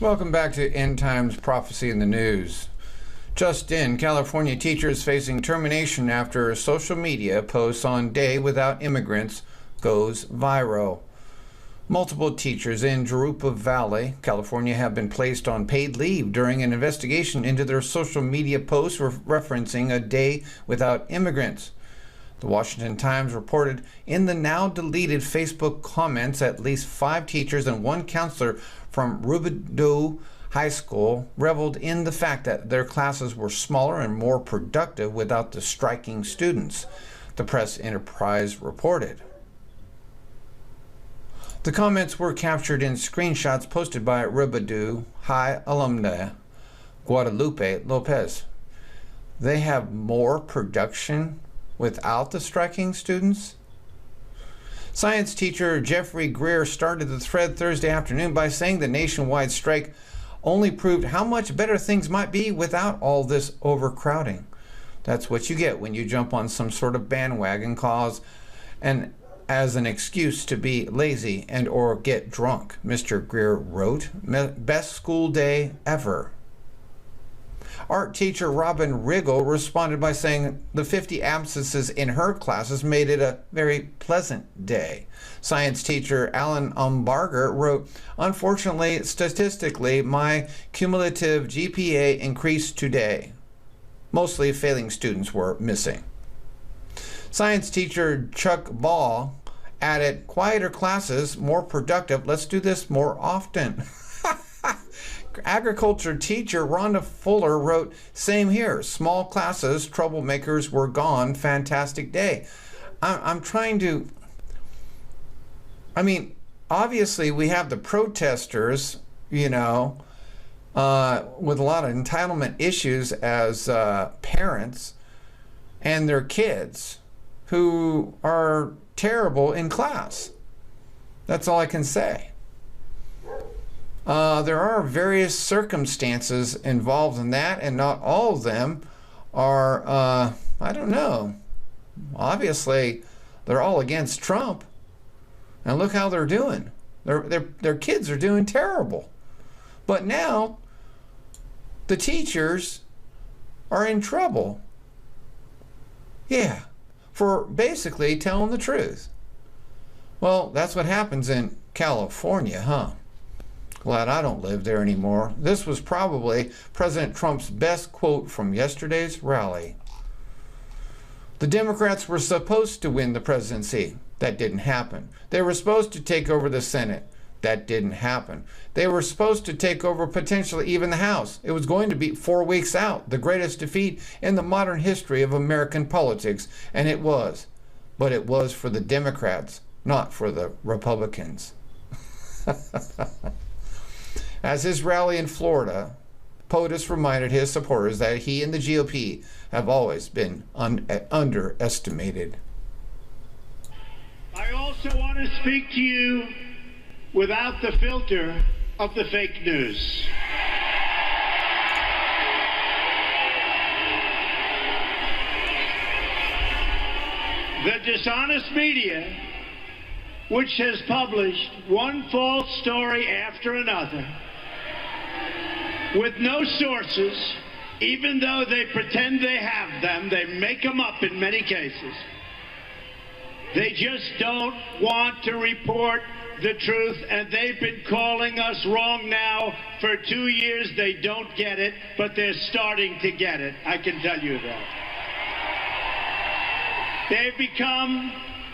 Welcome back to End Times Prophecy in the News. Just in, California teachers facing termination after social media posts on Day Without Immigrants goes viral. Multiple teachers in Jurupa Valley, California, have been placed on paid leave during an investigation into their social media posts referencing a day without immigrants. The Washington Times reported in the now deleted Facebook comments at least 5 teachers and 1 counselor from Rubidoux High School reveled in the fact that their classes were smaller and more productive without the striking students, the Press Enterprise reported. The comments were captured in screenshots posted by Rubidoux High alumna Guadalupe Lopez. They have more production without the striking students? Science teacher Jeffrey Greer started the thread Thursday afternoon by saying the nationwide strike only proved how much better things might be without all this overcrowding. That's what you get when you jump on some sort of bandwagon cause and as an excuse to be lazy and or get drunk, Mr. Greer wrote. Best school day ever. Art teacher Robin Riggle responded by saying the 50 absences in her classes made it a very pleasant day. Science teacher Alan Umbarger wrote, unfortunately, statistically, my cumulative GPA increased today. Mostly failing students were missing. Science teacher Chuck Ball added, quieter classes, more productive. Let's do this more often. Agriculture teacher Rhonda Fuller wrote, same here, small classes, troublemakers were gone, fantastic day. I'm trying to, obviously we have the protesters, with a lot of entitlement issues as parents and their kids who are terrible in class. That's all I can say. There are various circumstances involved in that, and not all of them are, I don't know. Obviously, they're all against Trump. And look how they're doing. Their kids are doing terrible. But now, the teachers are in trouble. Yeah, for basically telling the truth. Well, that's what happens in California, huh? Glad I don't live there anymore. This was probably President Trump's best quote from yesterday's rally. The Democrats were supposed to win the presidency. That didn't happen. They were supposed to take over the Senate. That didn't happen. They were supposed to take over potentially even the House. It was going to be 4 weeks out, the greatest defeat in the modern history of American politics, and it was. But it was for the Democrats, not for the Republicans. As his rally in Florida, POTUS reminded his supporters that he and the GOP have always been underestimated. I also want to speak to you without the filter of the fake news. The dishonest media, which has published one false story after another, with no sources, even though they pretend they have them, they make them up in many cases. They just don't want to report the truth, and they've been calling us wrong now for 2 years. They don't get it, but they're starting to get it. I can tell you that. They've become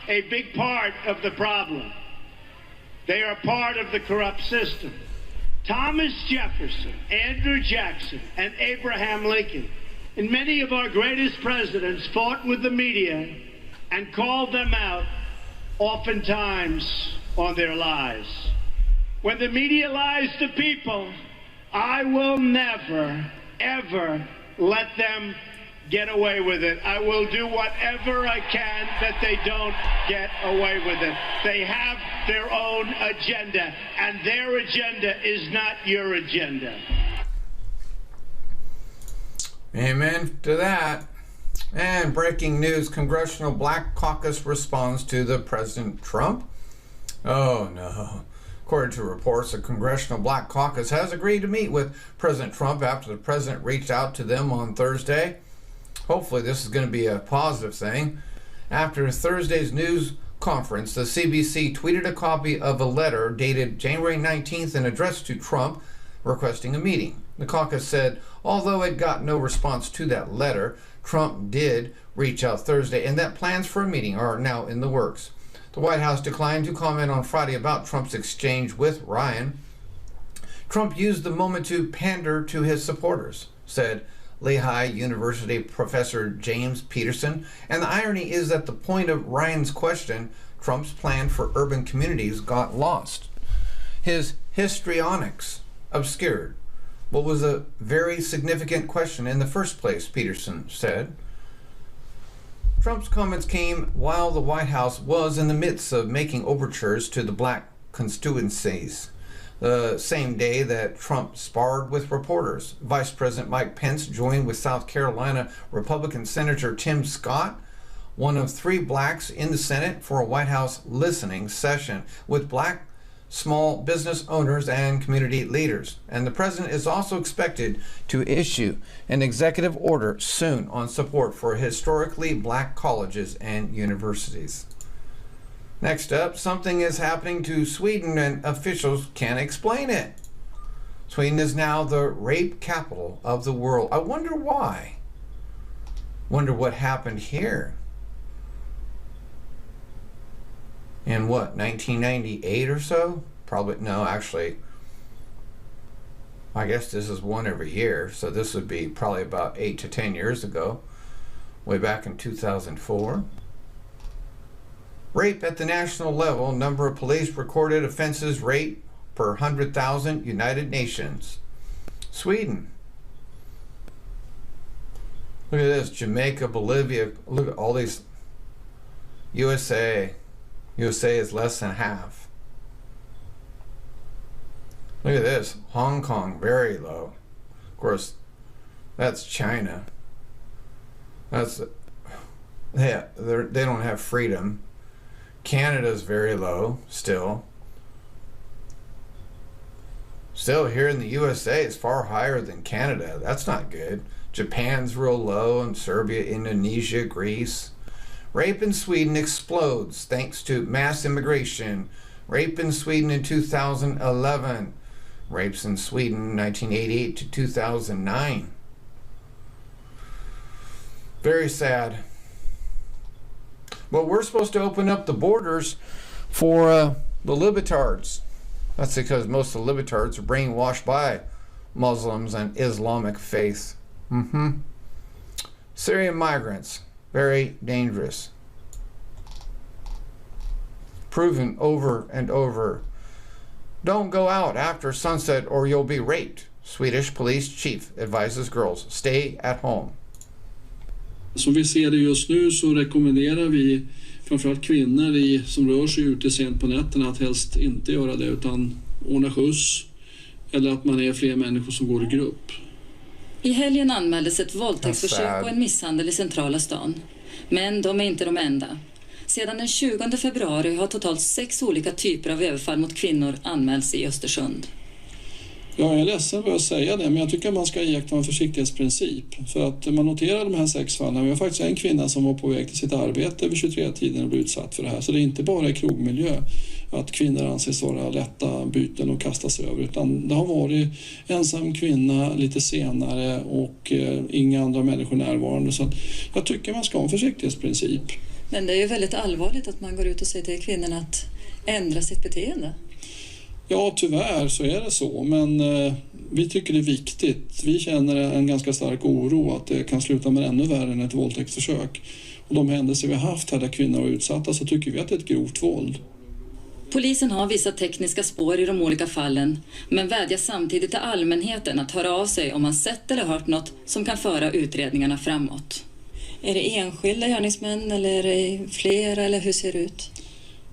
a big part of the problem. They are part of the corrupt system. Thomas Jefferson, Andrew Jackson, and Abraham Lincoln, and many of our greatest presidents fought with the media and called them out, oftentimes on their lies. When the media lies to people, I will never, ever let them get away with it. I will do whatever I can that they don't get away with it. They have their own agenda, and their agenda is not your agenda. Amen to that. And breaking news, Congressional Black Caucus responds to the President Trump. Oh no. According to reports, the Congressional Black Caucus has agreed to meet with President Trump after the president reached out to them on Thursday. Hopefully this is going to be a positive thing. After Thursday's news conference, the CBC tweeted a copy of a letter dated January 19th and addressed to Trump requesting a meeting. The caucus said, although it got no response to that letter, Trump did reach out Thursday and that plans for a meeting are now in the works. The White House declined to comment on Friday about Trump's exchange with Ryan. Trump used the moment to pander to his supporters, said Lehigh University professor James Peterson, and the irony is that the point of Ryan's question, Trump's plan for urban communities, got lost. His histrionics obscured what was a very significant question in the first place, Peterson said. Trump's comments came while the White House was in the midst of making overtures to the black constituencies. The same day that Trump sparred with reporters, Vice President Mike Pence joined with South Carolina Republican Senator Tim Scott, one of 3 blacks in the Senate, for a White House listening session with black small business owners and community leaders. And the president is also expected to issue an executive order soon on support for historically black colleges and universities. Next up, something is happening to Sweden and officials can't explain it. Sweden is now the rape capital of the world. I wonder why. Wonder what happened here. In what, 1998 or so? Probably, no, actually, I guess this is one every year, so this would be probably about 8 to 10 years ago, way back in 2004. Rape at the national level, number of police recorded offenses rate per 100,000 United Nations. Sweden. Look at this, Jamaica, Bolivia, look at all these. USA is less than half. Look at this, Hong Kong, very low. Of course, that's China. That's, yeah, they don't have freedom. Canada's very low, still. Still, here in the USA, it's far higher than Canada. That's not good. Japan's real low, and Serbia, Indonesia, Greece. Rape in Sweden explodes thanks to mass immigration. Rape in Sweden in 2011. Rapes in Sweden 1988 to 2009. Very sad. But we're supposed to open up the borders for the libertards. That's because most of the libertards are brainwashed by Muslims and Islamic faith. Syrian migrants, very dangerous. Proven over and over. Don't go out after sunset or you'll be raped. Swedish police chief advises girls, stay at home. Som vi ser det just nu så rekommenderar vi framförallt kvinnor som rör sig ute sent på nätterna att helst inte göra det utan ordna skjuts eller att man är fler människor som går i grupp. I helgen anmäldes ett våldtäktsförsök och en misshandel i centrala stan. Men de är inte de enda. Sedan den 20 februari har totalt 6 olika typer av överfall mot kvinnor anmälts i Östersund. Ja, jag är ledsen för att säga det, men jag tycker man ska iaktta en försiktighetsprincip. För att man noterar de här 6 fallen. Vi har faktiskt en kvinna som var på väg till sitt arbete vid 23-tiden och blev utsatt för det här. Så det är inte bara i krogmiljö att kvinnor anses vara lätta byten och kastas över. Utan det har varit ensam kvinna lite senare och inga andra människor närvarande. Så jag tycker man ska ha en försiktighetsprincip. Men det är ju väldigt allvarligt att man går ut och säger till kvinnorna att ändra sitt beteende. Ja, tyvärr så är det så, men vi tycker det är viktigt. Vi känner en ganska stark oro att det kan sluta med ännu värre än ett våldtäktsförsök. Och de händelser vi har haft här där kvinnor är utsatta så tycker vi att det är ett grovt våld. Polisen har vissa tekniska spår i de olika fallen, men vädjar samtidigt till allmänheten att höra av sig om man sett eller hört något som kan föra utredningarna framåt. Är det enskilda gärningsmän eller är det flera eller hur ser det ut?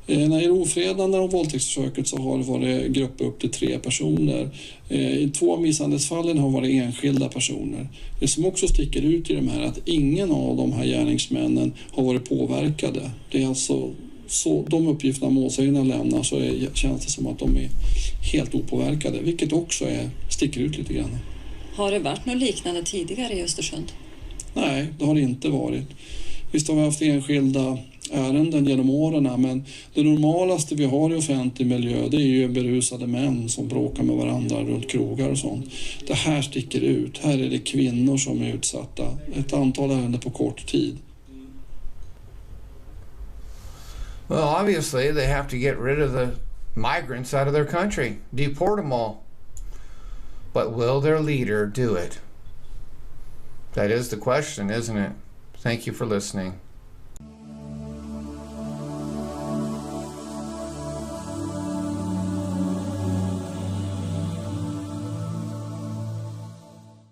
När det är ofredande och våldtäktsförsöket så har det varit grupper upp till 3 personer. I 2 av misshandelsfallen har varit enskilda personer. Det som också sticker ut i de här är att ingen av de här gärningsmännen har varit påverkade. Det är alltså så de uppgifterna målsägarna lämnar så känns det som att de är helt opåverkade, vilket också sticker ut lite grann. Har det varit något liknande tidigare i Östersund? Nej, det har det inte varit. Visst har vi haft enskilda ärenden genom åren, men det normalaste vi har i offentlig miljö, det är ju berusade män som bråkar med varandra runt krogar och sånt. Det här sticker ut. Här är det kvinnor som är utsatta. Ett antal ärenden på kort tid. Well, obviously they have to get rid of the migrants out of their country, deport them all. But will their leader do it? That is the question, isn't it? Thank you for listening.